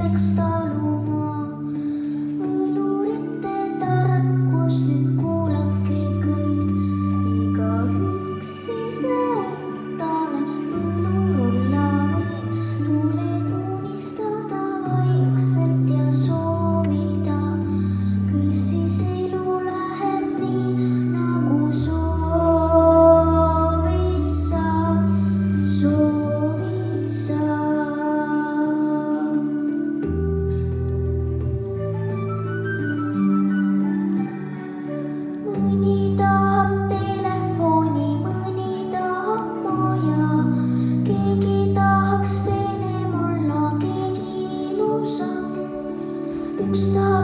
peaks taluma. Võlurite tarkus nüüd kuulake kõik, igaüks iseendale võlur olla võib. Tuleb unistada vaikselt ja soovida, küll siis elu läheb nii, nagu soovid sa. Mõni tahab telefoni, mõni tahab maja, keegi tahaks peenem olla, keegi ilusam. Üks tahab